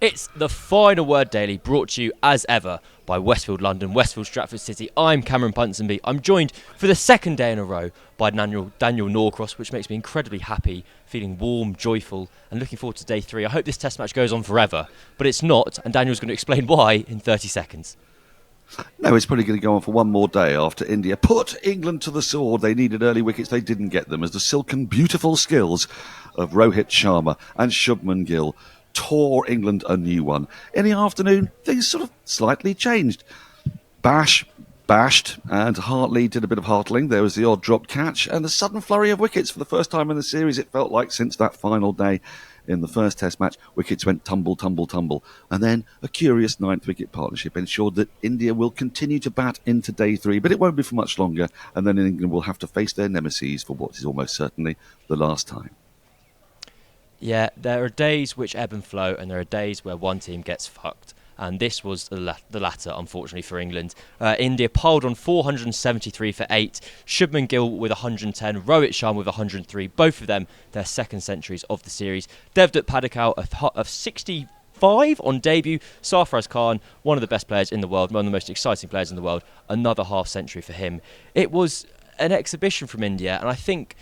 It's the Final Word Daily, brought to you as ever by Westfield London, Westfield Stratford City. I'm Cameron Punsonby. I'm joined for the second day in a row by Daniel Norcross, which makes me incredibly happy, feeling warm, joyful, and looking forward to day 3. I hope this test match goes on forever, but it's not, and Daniel's going to explain why in 30 seconds. No, it's probably going to go on for one more day after India put England to the sword. They needed early wickets, they didn't get them, as the silken, beautiful skills of Rohit, Sharma and Shubman Gill tore England a new one. In the afternoon, things sort of slightly changed. Bashed, and Hartley did a bit of heartling. There was the odd drop catch and a sudden flurry of wickets. For the first time in the series, it felt like since that final day in the first test match, wickets went tumble. And then a curious 9th wicket partnership ensured that India will continue to bat into day 3, but it won't be for much longer, and then England will have to face their nemesis for what is almost certainly the last time. Yeah, there are days which ebb and flow, and there are days where one team gets fucked. And this was the latter, unfortunately, for England. India piled on 473 for 8. Shubman Gill with 110. Rohit Sharma with 103. Both of them their second centuries of the series. Devdutt Padikkal of 65 on debut. Sarfaraz Khan, one of the best players in the world, one of the most exciting players in the world. Another half century for him. It was an exhibition from India, and I think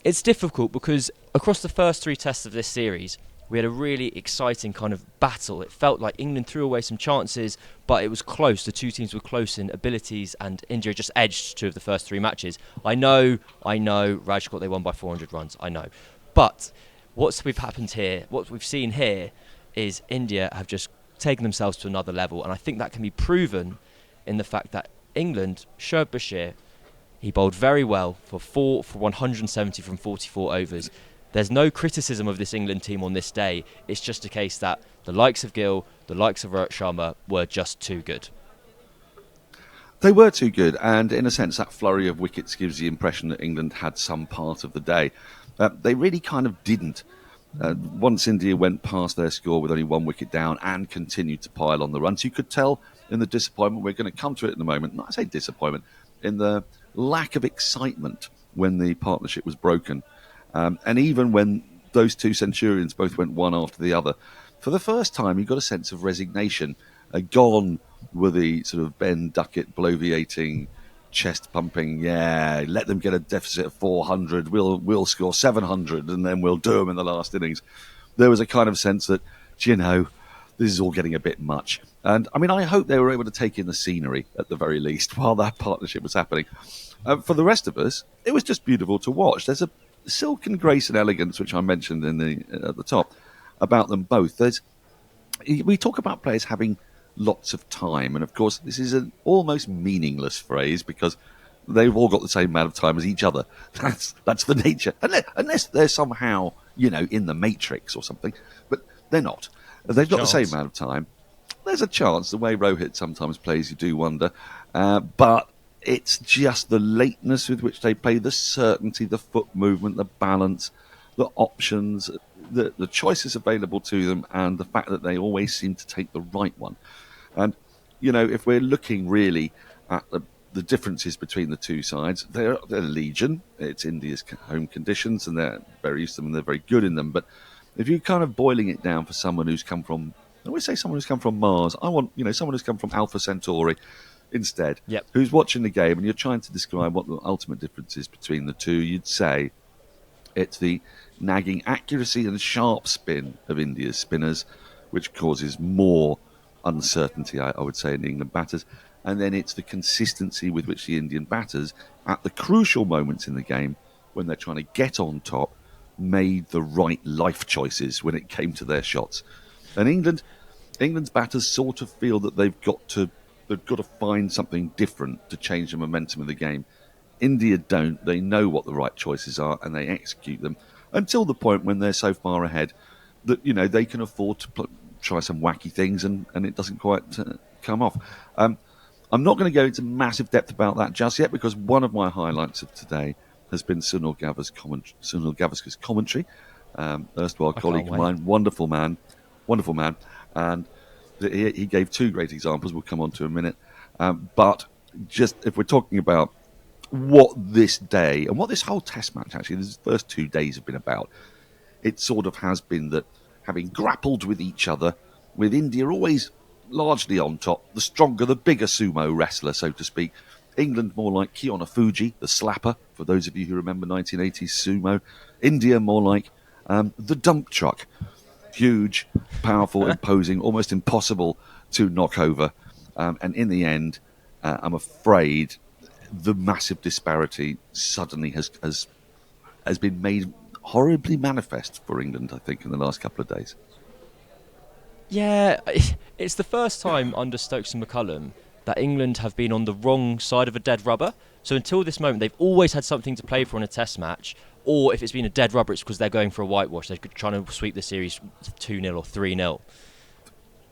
it's difficult because across the first 3 tests of this series, we had a really exciting kind of battle. It felt like England threw away some chances, but it was close. The two teams were close in abilities, and India just edged 2 of the first 3 matches. I know, Rajkot, they won by 400 runs, I know. But what we've seen here is India have just taken themselves to another level, and I think that can be proven in the fact that England, Shoaib Bashir, he bowled very well for 170 from 44 overs. There's no criticism of this England team on this day. It's just a case that the likes of Gill, the likes of Rohit Sharma were just too good. They were too good, and in a sense, that flurry of wickets gives the impression that England had some part of the day. They really kind of didn't. Once India went past their score with only 1 wicket down and continued to pile on the runs, you could tell in the disappointment. We're going to come to it in a moment. Not I say disappointment, in the lack of excitement when the partnership was broken. And even when those 2 centurions both went one after the other, for the first time you got a sense of resignation. Gone were the sort of Ben Duckett bloviating, chest-pumping, let them get a deficit of 400, we'll score 700 and then we'll do them in the last innings. There was a kind of sense that, this is all getting a bit much. And, I hope they were able to take in the scenery, at the very least, while that partnership was happening. For the rest of us, it was just beautiful to watch. There's a silken grace and elegance, which I mentioned at the top, about them both. We talk about players having lots of time, and of course this is an almost meaningless phrase because they've all got the same amount of time as each other. That's the nature, unless they're somehow in the Matrix or something, but they're not. They've got the same amount of time. There's a chance. The way Rohit sometimes plays, you do wonder, but it's just the lateness with which they play, the certainty, the foot movement, the balance, the options, the choices available to them, and the fact that they always seem to take the right one. And, if we're looking really at the differences between the 2 sides, they're legion. It's India's home conditions, and they're very used to them, and they're very good in them. But if you're kind of boiling it down for someone who's come from, I always say someone who's come from Mars, I want, someone who's come from Alpha Centauri, instead, who's watching the game, and you're trying to describe what the ultimate difference is between the 2, you'd say it's the nagging accuracy and sharp spin of India's spinners, which causes more uncertainty, I would say, in the England batters. And then it's the consistency with which the Indian batters, at the crucial moments in the game, when they're trying to get on top, made the right life choices when it came to their shots. And England's batters sort of feel that they've got to find something different to change the momentum of the game. India don't. They know what the right choices are and they execute them until the point when they're so far ahead that they can afford to try some wacky things and it doesn't quite come off. I'm not going to go into massive depth about that just yet because one of my highlights of today has been Sunil Gavaskar's commentary. Erstwhile colleague of mine, wonderful man, and he gave 2 great examples. We'll come on to in a minute. But just if we're talking about what this day and what this whole test match, actually, these first 2 days have been about, it sort of has been that having grappled with each other, with India always largely on top, the stronger, the bigger sumo wrestler, so to speak. England more like Kiona Fuji, the slapper, for those of you who remember 1980s sumo. India more like the dump truck. Huge, powerful, imposing, almost impossible to knock over. And in the end, I'm afraid the massive disparity suddenly has been made horribly manifest for England, I think, in the last couple of days. Yeah, it's the first time under Stokes and McCullum that England have been on the wrong side of a dead rubber. So until this moment, they've always had something to play for in a test match, or if it's been a dead rubber, it's because they're going for a whitewash. They're trying to sweep the series 2-0 or 3-0.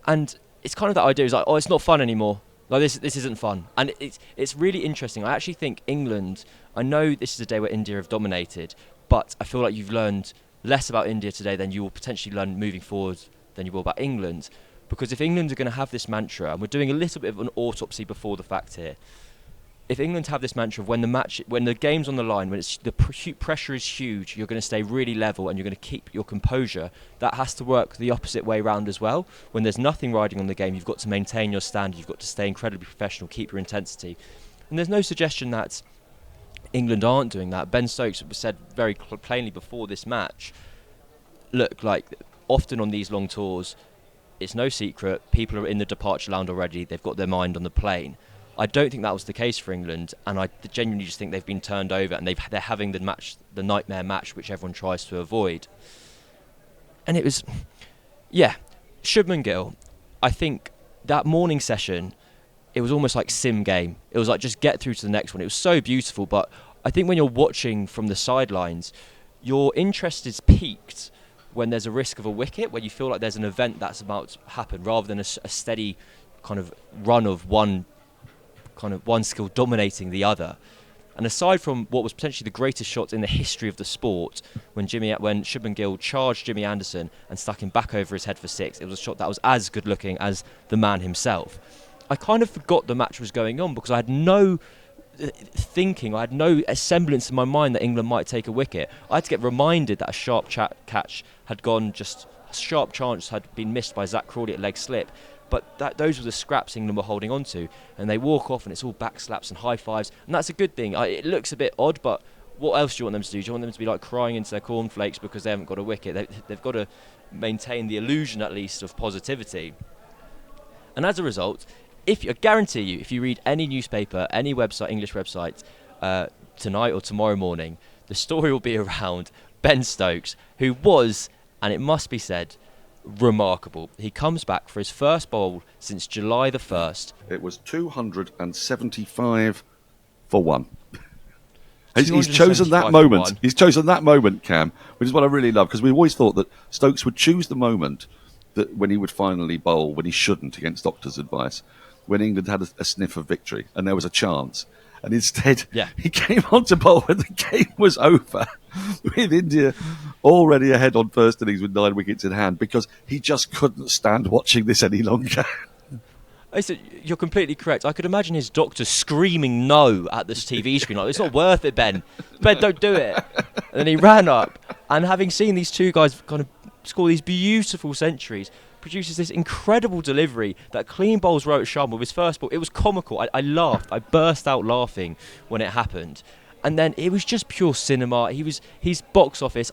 And it's kind of that idea, is like, oh, it's not fun anymore. Like, this isn't fun. And it's really interesting. I actually think England, I know this is a day where India have dominated, but I feel like you've learned less about India today than you will potentially learn moving forward than you will about England. Because if England are going to have this mantra, and we're doing a little bit of an autopsy before the fact here, if England have this mantra of when the game's on the line, when the pressure is huge, you're going to stay really level and you're going to keep your composure, that has to work the opposite way round as well. When there's nothing riding on the game, you've got to maintain your standard, you've got to stay incredibly professional, keep your intensity. And there's no suggestion that England aren't doing that. Ben Stokes said very plainly before this match, look, like, often on these long tours, it's no secret, people are in the departure lounge already, they've got their mind on the plane. I don't think that was the case for England, and I genuinely just think they've been turned over, and they're having the nightmare match which everyone tries to avoid. And it was, Shubman Gill, I think that morning session, it was almost like sim game. It was like, just get through to the next one. It was so beautiful, but I think when you're watching from the sidelines, your interest is piqued when there's a risk of a wicket, when you feel like there's an event that's about to happen, rather than a steady kind of run of one skill dominating the other. And aside from what was potentially the greatest shots in the history of the sport, when Shubman Gill charged Jimmy Anderson and stuck him back over his head for 6, it was a shot that was as good looking as the man himself. I kind of forgot the match was going on because I had no thinking, I had no semblance in my mind that England might take a wicket. I had to get reminded that a sharp catch had gone, just a sharp chance had been missed by Zach Crawley at leg slip. But those were the scraps England were holding on to, and they walk off and it's all back slaps and high fives, and that's a good thing. It looks a bit odd, but what else do you want them to do? Do you want them to be like crying into their cornflakes because they haven't got a wicket? They've got to maintain the illusion at least of positivity. And as a result, I guarantee you, if you read any newspaper, any website, English website, tonight or tomorrow morning, the story will be around Ben Stokes, who was, and it must be said, remarkable. He comes back for his first bowl since July the 1st. It was 275 for 1. He's chosen that moment. He's chosen that moment, Cam, which is what I really love, because we always thought that Stokes would choose the moment that when he would finally bowl, when he shouldn't, against doctor's advice, when England had a sniff of victory and there was a chance. And instead, he came on to bowl when the game was over, with India already ahead on first innings with 9 wickets in hand, because he just couldn't stand watching this any longer. I said, you're completely correct. I could imagine his doctor screaming no at this TV screen, like, it's not worth it, Ben. Ben, don't do it. And then he ran up, and having seen these two guys kind of score these beautiful centuries, produces this incredible delivery that clean bowls Rohit Sharma with his first ball. It was comical. I laughed. I burst out laughing when it happened. And then it was just pure cinema. He's box office.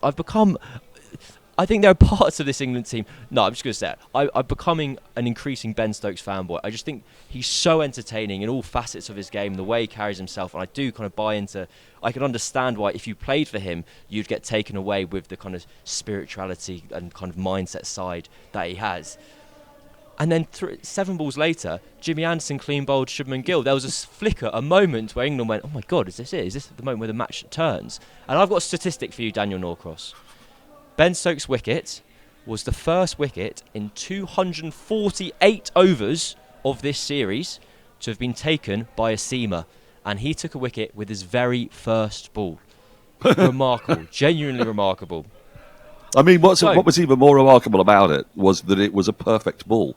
I think there are parts of this England team. No, I'm just going to say it. I'm becoming an increasing Ben Stokes fanboy. I just think he's so entertaining in all facets of his game, the way he carries himself. And I do kind of buy into... I can understand why if you played for him, you'd get taken away with the kind of spirituality and kind of mindset side that he has. And then 7 balls later, Jimmy Anderson clean bowled Shubman Gill. There was a flicker, a moment where England went, oh my God, is this it? Is this the moment where the match turns? And I've got a statistic for you, Daniel Norcross. Ben Stokes' wicket was the first wicket in 248 overs of this series to have been taken by a seamer. And he took a wicket with his very first ball. Remarkable. Genuinely remarkable. I mean, what was even more remarkable about it was that it was a perfect ball.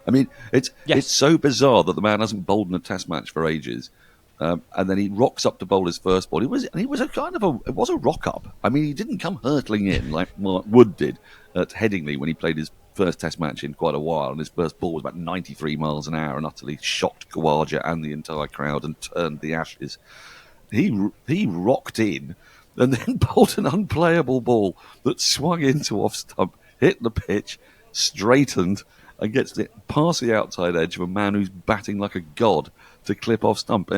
I mean, it's so bizarre that the man hasn't bowled in a test match for ages. And then he rocks up to bowl his first ball. It was a rock up. I mean, he didn't come hurtling in like Mark Wood did at Headingley when he played his first Test match in quite a while, and his first ball was about 93 miles an hour and utterly shocked Khawaja and the entire crowd and turned the Ashes. He rocked in and then bowled an unplayable ball that swung into off stump, hit the pitch, straightened, and gets it past the outside edge of a man who's batting like a god to clip off stump.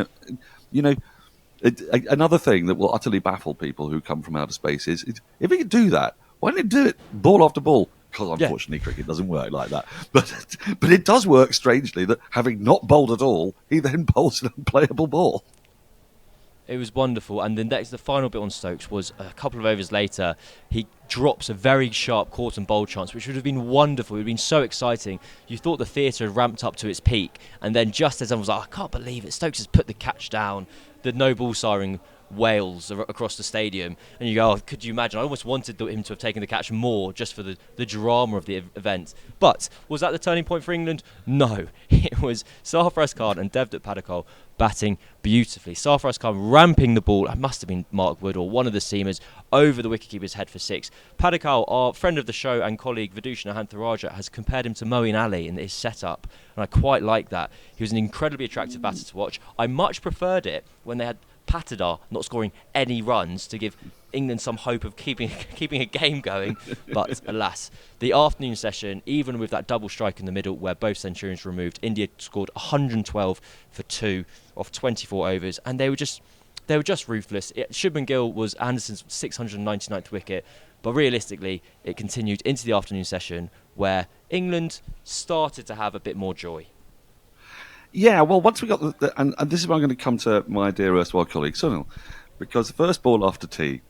Another thing that will utterly baffle people who come from outer space is if he could do that, why didn't he do it ball after ball? Because unfortunately, cricket doesn't work like that. But it does work strangely that having not bowled at all, he then bowls an unplayable ball. It was wonderful, and the final bit on Stokes was a couple of overs later. He drops a very sharp caught and bowl chance, which would have been wonderful. It would have been so exciting. You thought the theatre had ramped up to its peak, and then just as everyone was like, I can't believe it, Stokes has put the catch down, the no ball siren wails across the stadium, and you go, oh, could you imagine? I almost wanted him to have taken the catch more just for the drama of the event. But was that the turning point for England? No. It was Sarfaraz Khan and Devdutt Padikkal batting beautifully. Sarfaraz Khan ramping the ball, it must have been Mark Wood or one of the seamers, over the wicketkeeper's head for 6. Padikkal, our friend of the show and colleague Vidushan Ahantharajah, has compared him to Moeen Ali in his setup, and I quite like that. He was an incredibly attractive batter to watch. I much preferred it when they had Patidar not scoring any runs to give England some hope of keeping a game going. But alas, the afternoon session, even with that double strike in the middle where both centurions were removed, India scored 112 for 2 off 24 overs, and they were just ruthless. Shubman Gill was Anderson's 699th wicket, but realistically it continued into the afternoon session where England started to have a bit more joy. Yeah, well, once we got and this is where I'm going to come to my dear erstwhile colleague Sunil, because the first ball after tea,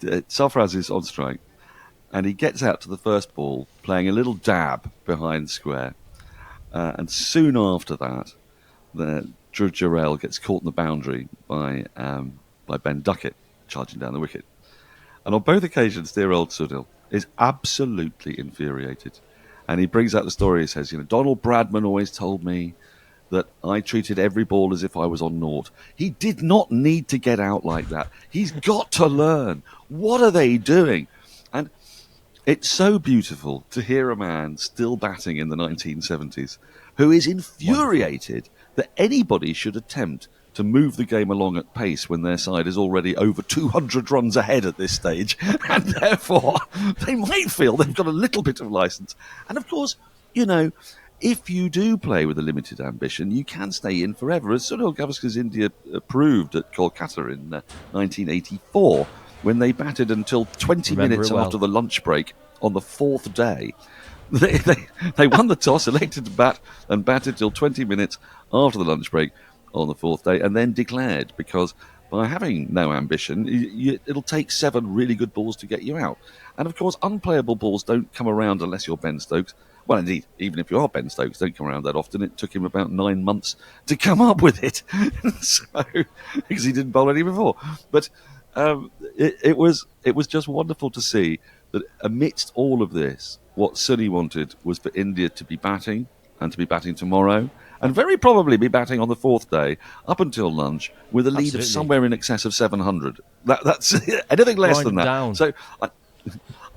Sarfaraz is on strike, and he gets out to the first ball playing a little dab behind square, and soon after that, Dhruv Jurel gets caught in the boundary by Ben Duckett charging down the wicket, and on both occasions, dear old Sunil is absolutely infuriated. And he brings out the story. He says, Donald Bradman always told me that I treated every ball as if I was on naught. He did not need to get out like that. He's got to learn. What are they doing? And it's so beautiful to hear a man still batting in the 1970s who is infuriated that anybody should attempt to move the game along at pace when their side is already over 200 runs ahead at this stage, and therefore they might feel they've got a little bit of licence. And of course, if you do play with a limited ambition, you can stay in forever, as Sunil Gavaskar's India proved at Kolkata in 1984, when they batted until 20 minutes after the lunch break on the fourth day. They won the toss, elected to bat, and batted till 20 minutes after the lunch break on the fourth day, and then declared, because by having no ambition, it'll take 7 really good balls to get you out. And of course, unplayable balls don't come around unless you're Ben Stokes. Well, indeed, even if you are Ben Stokes, don't come around that often. It took him about 9 months to come up with it, because he didn't bowl any before. But it was just wonderful to see that amidst all of this, what Sunny wanted was for India to be batting, and to be batting tomorrow, and very probably be batting on the fourth day up until lunch with a lead of somewhere in excess of 700. That's anything less than that. Down. So,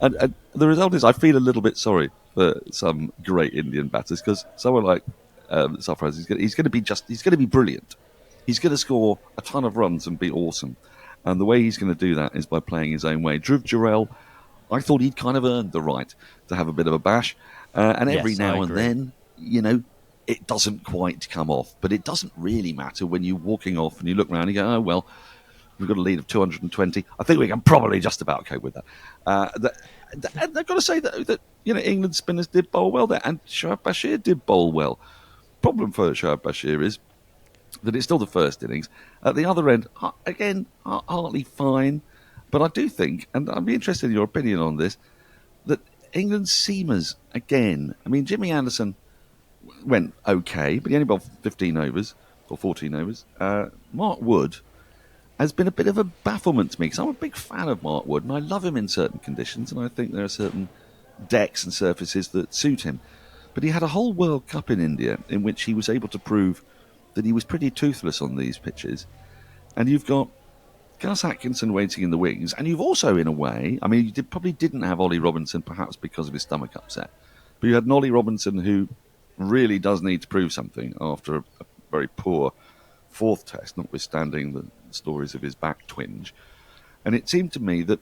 and the result is, I feel a little bit sorry for some great Indian batters, because someone like Sarfaraz, he's going to be brilliant. He's going to score a ton of runs and be awesome. And the way he's going to do that is by playing his own way. Dhruv Jurel, I thought he'd kind of earned the right to have a bit of a bash, and every now and then, it doesn't quite come off, but it doesn't really matter when you're walking off and you look around and you go, oh, well, we've got a lead of 220. I think we can probably just about cope with that. And I've got to say that England spinners did bowl well there, and Shoaib Bashir did bowl well. Problem for Shoaib Bashir is that it's still the first innings. At the other end, again, hardly fine, but I do think, and I'd be interested in your opinion on this, that England's seamers, again, Jimmy Anderson went okay, but he only bowled 15 overs, or 14 overs. Mark Wood has been a bit of a bafflement to me, because I'm a big fan of Mark Wood, and I love him in certain conditions, and I think there are certain decks and surfaces that suit him. But he had a whole World Cup in India in which he was able to prove that he was pretty toothless on these pitches. And you've got Gus Atkinson waiting in the wings, and you've also, in a way, I mean, probably didn't have Ollie Robinson, perhaps because of his stomach upset, but you had an Ollie Robinson who really does need to prove something after a very poor fourth test, notwithstanding the stories of his back twinge. And it seemed to me that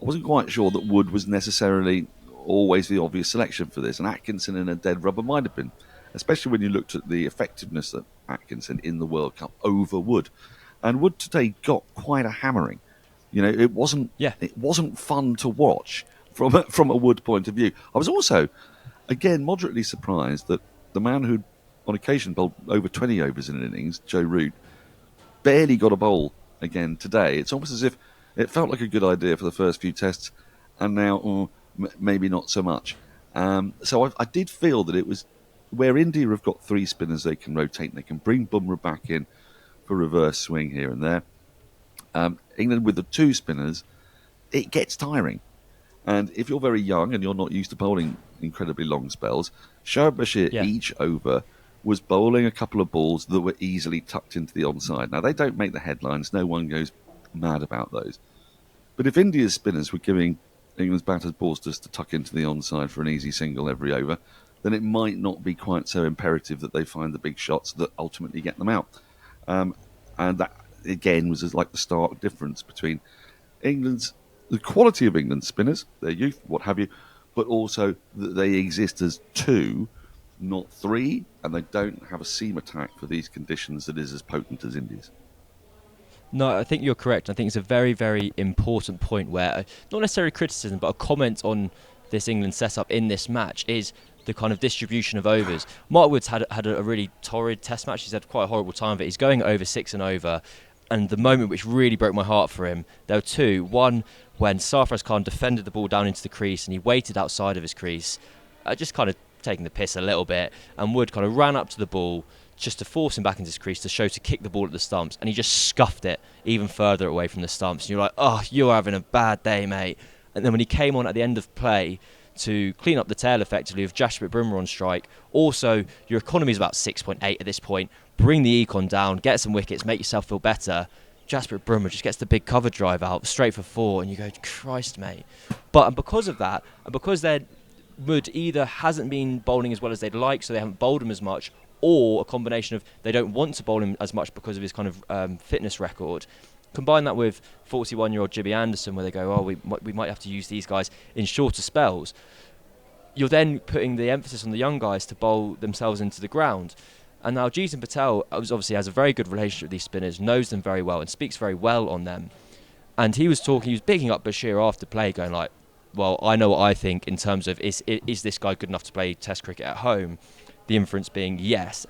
I wasn't quite sure that Wood was necessarily always the obvious selection for this, and Atkinson in a dead rubber might have been, especially when you looked at the effectiveness of Atkinson in the World Cup over Wood. And Wood today got quite a hammering. You know, it wasn't fun to watch from a Wood point of view. I was also, again, moderately surprised that the man who, on occasion, bowled over 20 overs in an innings, Joe Root, barely got a bowl again today. It's almost as if it felt like a good idea for the first few tests, and now maybe not so much. So I did feel that it was where India have got three spinners they can rotate, and they can bring Bumrah back in for reverse swing here and there. England with the two spinners, it gets tiring. And if you're very young and you're not used to bowling incredibly long spells, Shoaib Bashir each over was bowling a couple of balls that were easily tucked into the onside. Now, they don't make the headlines. No one goes mad about those. But if India's spinners were giving England's batters balls just to tuck into the onside for an easy single every over, then it might not be quite so imperative that they find the big shots that ultimately get them out. And that, again, was like the stark difference between the quality of England's spinners, their youth, what have you, but also that they exist as two, not three, and they don't have a seam attack for these conditions that is as potent as India's. No, I think you're correct. I think it's a very, very important point where, not necessarily criticism, but a comment on this England setup in this match is the kind of distribution of overs. Mark Woods had a really torrid test match. He's had quite a horrible time of it. He's going over 6 and over. And the moment which really broke my heart for him, there were two. One, when Sarfaraz Khan defended the ball down into the crease and he waited outside of his crease, just kind of taking the piss a little bit. And Wood kind of ran up to the ball just to force him back into his crease to kick the ball at the stumps. And he just scuffed it even further away from the stumps. And you're like, oh, you're having a bad day, mate. And then when he came on at the end of play to clean up the tail effectively with Jasprit Bumrah on strike, also your economy is about 6.8 at this point. Bring the econ down, get some wickets, make yourself feel better. Jasprit Bumrah just gets the big cover drive out straight for 4, and you go, Christ, mate. But because of that, and because their Wood either hasn't been bowling as well as they'd like, so they haven't bowled him as much, or a combination of they don't want to bowl him as much because of his kind of fitness record. Combine that with 41-year-old Jimmy Anderson, where they go, oh, we might have to use these guys in shorter spells. You're then putting the emphasis on the young guys to bowl themselves into the ground. And now Jeetan Patel obviously has a very good relationship with these spinners, knows them very well and speaks very well on them. And he was bigging up Bashir after play, going like, well, I know what I think in terms of is this guy good enough to play Test cricket at home? The inference being yes.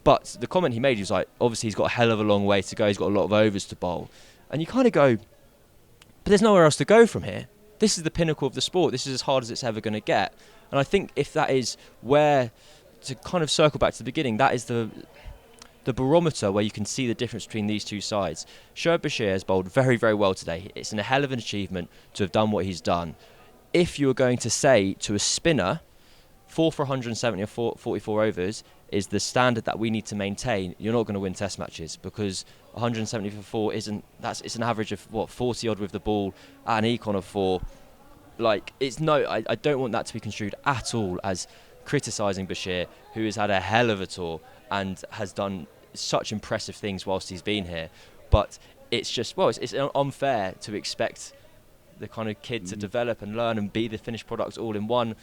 But the comment he made, he was like, obviously he's got a hell of a long way to go. He's got a lot of overs to bowl. And you kind of go, but there's nowhere else to go from here. This is the pinnacle of the sport. This is as hard as it's ever going to get. And I think if that is where, to kind of circle back to the beginning, that is the barometer where you can see the difference between these two sides. Shoaib Bashir has bowled very, very well today. It's a hell of an achievement to have done what he's done. If you were going to say to a spinner, 4 for 170 or 44 overs is the standard that we need to maintain, you're not going to win test matches, because 170 for 4 it's an average of 40 odd with the ball at an econ of 4. Like, I don't want that to be construed at all as criticising Bashir, who has had a hell of a tour and has done such impressive things whilst he's been here. But it's just, it's unfair to expect the kind of kid to develop and learn and be the finished product all in one.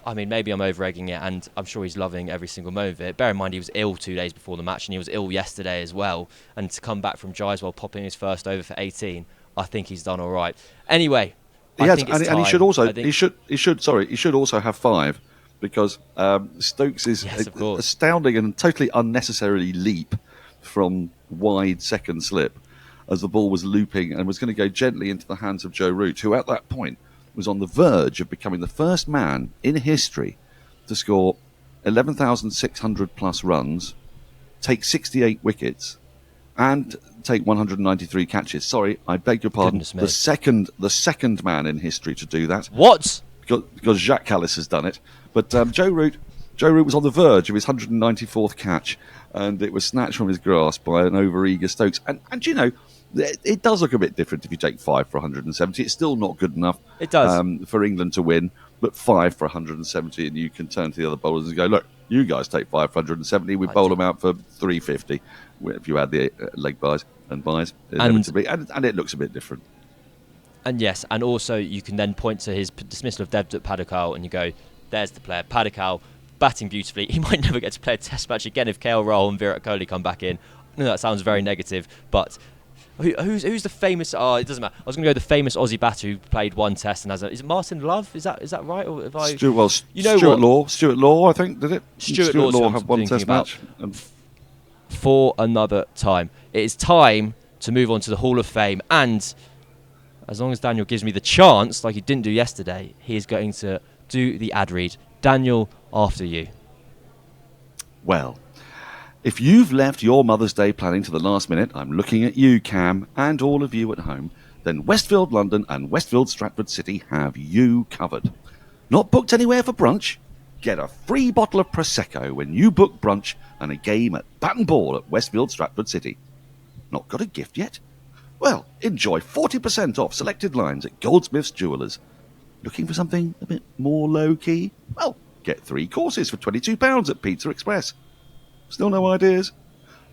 I mean, maybe I'm over-egging it, and I'm sure he's loving every single moment of it. Bear in mind, he was ill 2 days before the match, and he was ill yesterday as well. And to come back from Jaiswal popping his first over for 18, I think he's done all right. Anyway, I think it's time. And he should also he should also have 5, because Stokes is astounding and totally unnecessarily leap from wide second slip as the ball was looping and was going to go gently into the hands of Joe Root, who at that point was on the verge of becoming the first man in history to score 11,600 plus runs, take 68 wickets, and take 193 catches. Sorry, I beg your pardon. The second man in history to do that. What? Because Jacques Callis has done it. But Joe Root was on the verge of his 194th catch, and it was snatched from his grasp by an over-eager Stokes. And you know, It does look a bit different if you take 5 for 170. It's still not good enough It does. For England to win, but 5 for 170, and you can turn to the other bowlers and go, look, you guys take 5 for 170, we bowl them out for 350 if you add the leg byes and byes, inevitably, and it looks a bit different. And yes, and also you can then point to his dismissal of Devdutt Padikkal and you go, there's the player, Padikkal, batting beautifully. He might never get to play a test match again if KL Rahul and Virat Kohli come back in. I know that sounds very negative, but who's the famous... Oh, it doesn't matter. I was going to go the famous Aussie batter who played one test and has a... Is it Martin Love? Is that right? Or if I... Stuart Law, I think, did it? Stuart Law had one test match. For another time. It is time to move on to the Hall of Fame, and as long as Daniel gives me the chance, like he didn't do yesterday, he is going to do the ad read. Daniel, after you. Well, if you've left your Mother's Day planning to the last minute, I'm looking at you, Cam, and all of you at home, then Westfield London and Westfield Stratford City have you covered. Not booked anywhere for brunch? Get a free bottle of Prosecco when you book brunch and a game at bat and ball at Westfield Stratford City. Not got a gift yet? Well, enjoy 40% off selected lines at Goldsmiths Jewellers. Looking for something a bit more low-key? Well, get 3 courses for £22 at Pizza Express. Still no ideas?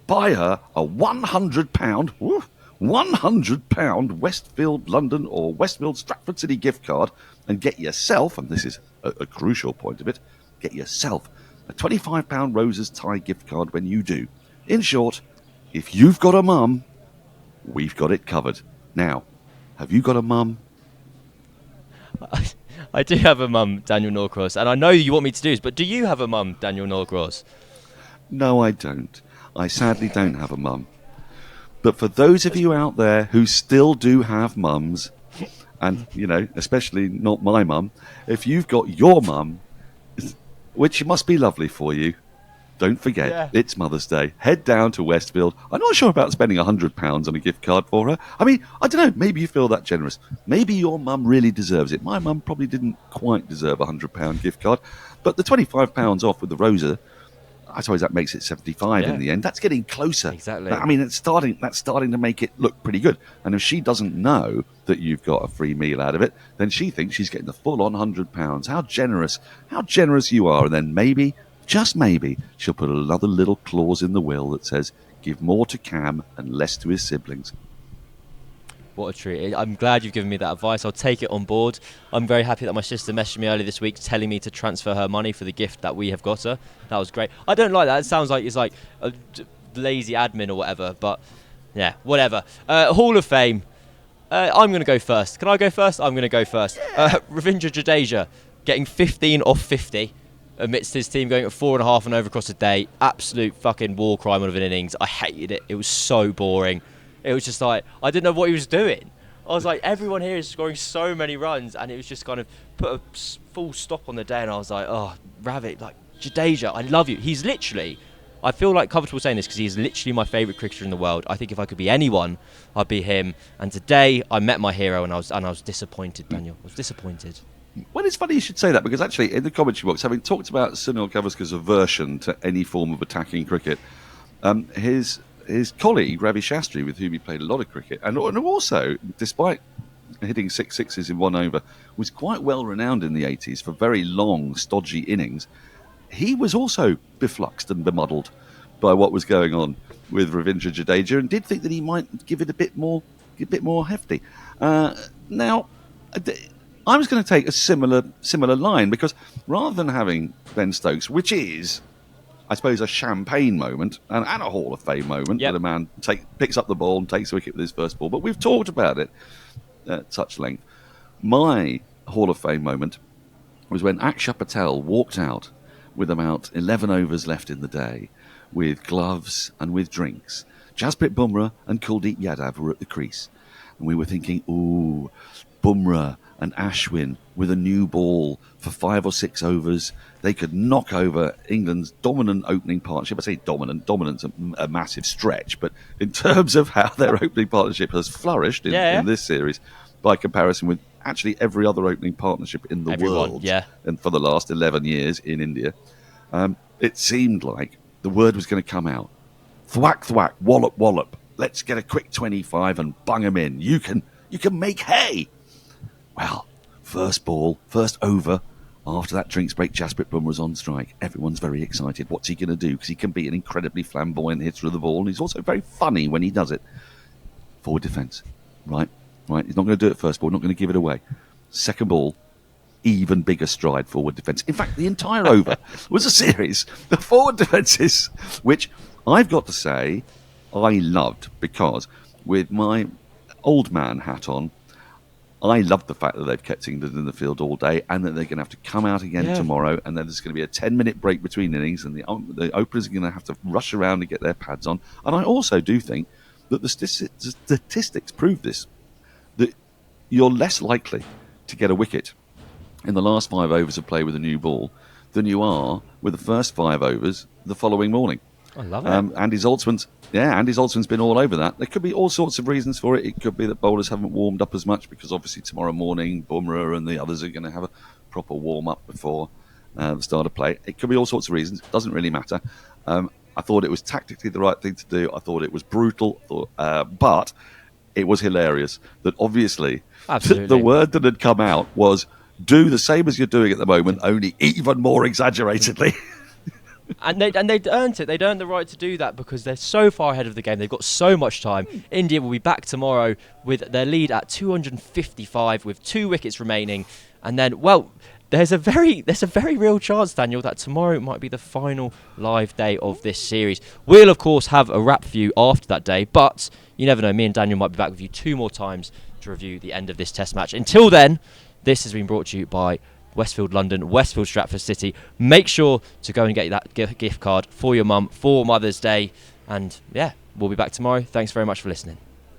Buy her a £100 Westfield London or Westfield Stratford City gift card and get yourself, and this is a crucial point of it, get yourself a £25 Roses tie gift card when you do. In short, if you've got a mum, we've got it covered. Now, have you got a mum? I do have a mum, Daniel Norcross, and I know you want me to do this, but do you have a mum, Daniel Norcross? No, I don't. I sadly don't have a mum. But for those of you out there who still do have mums, and, you know, especially not my mum, if you've got your mum, which must be lovely for you, don't forget, It's Mother's Day. Head down to Westfield. I'm not sure about spending £100 on a gift card for her. I mean, I don't know, maybe you feel that generous. Maybe your mum really deserves it. My mum probably didn't quite deserve a £100 gift card, but the £25 off with the Rosa, I suppose that makes it 75 in the end. That's getting closer. Exactly. I mean, that's starting to make it look pretty good. And if she doesn't know that you've got a free meal out of it, then she thinks she's getting the full-on £100. How generous you are. And then maybe, just maybe, she'll put another little clause in the will that says, give more to Cam and less to his siblings. What a treat. I'm glad you've given me that advice. I'll take it on board. I'm very happy that my sister messaged me earlier this week telling me to transfer her money for the gift that we have got her. That was great. I don't like that. It sounds like it's like a lazy admin or whatever, but yeah, whatever. Hall of Fame. I'm going to go first. Can I go first? I'm going to go first. Ravindra Jadeja getting 15 off 50 amidst his team going at 4.5 and over across the day. Absolute fucking war crime of an innings. I hated it. It was so boring. It was just like, I didn't know what he was doing. I was like, everyone here is scoring so many runs, and it was just kind of put a full stop on the day, and I was like, oh, Ravi, like, Jadeja, I love you. He's literally, I feel like comfortable saying this because he's literally my favourite cricketer in the world. I think if I could be anyone, I'd be him. And today, I met my hero, and I was disappointed, Daniel. I was disappointed. Well, it's funny you should say that, because actually, in the commentary box, having talked about Sunil Gavaskar's aversion to any form of attacking cricket, his colleague, Ravi Shastri, with whom he played a lot of cricket, and also, despite hitting 6 sixes in 1 over, was quite well renowned in the 80s for very long, stodgy innings. He was also befluxed and bemuddled by what was going on with Ravindra Jadeja, and did think that he might give it a bit more hefty. Now, I was going to take a similar line, because rather than having Ben Stokes, which is, I suppose, a champagne moment and a Hall of Fame moment, that a man picks up the ball and takes a wicket with his first ball. But we've talked about it at such length. My Hall of Fame moment was when Akshar Patel walked out with about 11 overs left in the day, with gloves and with drinks. Jasprit Bumrah and Kuldeep Yadav were at the crease. And we were thinking, ooh, Bumrah and Ashwin with a new ball for 5 or 6 overs. They could knock over England's dominant opening partnership. I say dominant's a massive stretch, but in terms of how their opening partnership has flourished in this series, by comparison with actually every other opening partnership in the world, and for the last 11 years in India, it seemed like the word was going to come out. Thwack, thwack, wallop, wallop. let's get a quick 25 and bung 'em in. You can make hay. Well, first ball, first over, after that drinks break, Jasprit Bumrah was on strike. Everyone's very excited. What's he going to do? Because he can be an incredibly flamboyant hitter of the ball, and he's also very funny when he does it. Forward defence. Right. He's not going to do it first ball, not going to give it away. Second ball, even bigger stride forward defence. In fact, the entire over was a series of forward defences, which I've got to say I loved, because with my old man hat on, I love the fact that they've kept England in the field all day and that they're going to have to come out again tomorrow, and then there's going to be a 10-minute break between innings, and the openers are going to have to rush around to get their pads on. And I also do think that the statistics prove this, that you're less likely to get a wicket in the last 5 overs of play with a new ball than you are with the first 5 overs the following morning. I love it. Andy Zoltzman's been all over that. There could be all sorts of reasons for it. It could be that bowlers haven't warmed up as much, because obviously tomorrow morning Bumrah and the others are going to have a proper warm-up before the start of play. It could be all sorts of reasons. It doesn't really matter. I thought it was tactically the right thing to do. I thought it was brutal, but it was hilarious that obviously the word that had come out was, do the same as you're doing at the moment, only even more exaggeratedly. And they'd earned it. They'd earned the right to do that because they're so far ahead of the game. They've got so much time. India will be back tomorrow with their lead at 255 with 2 wickets remaining. And then, well, there's a very real chance, Daniel, that tomorrow might be the final live day of this series. We'll, of course, have a wrap for you after that day, but you never know. Me and Daniel might be back with you 2 more times to review the end of this Test match. Until then, this has been brought to you by Westfield London, Westfield Stratford City. Make sure to go and get that gift card for your mum for Mother's Day. And yeah, we'll be back tomorrow. Thanks very much for listening.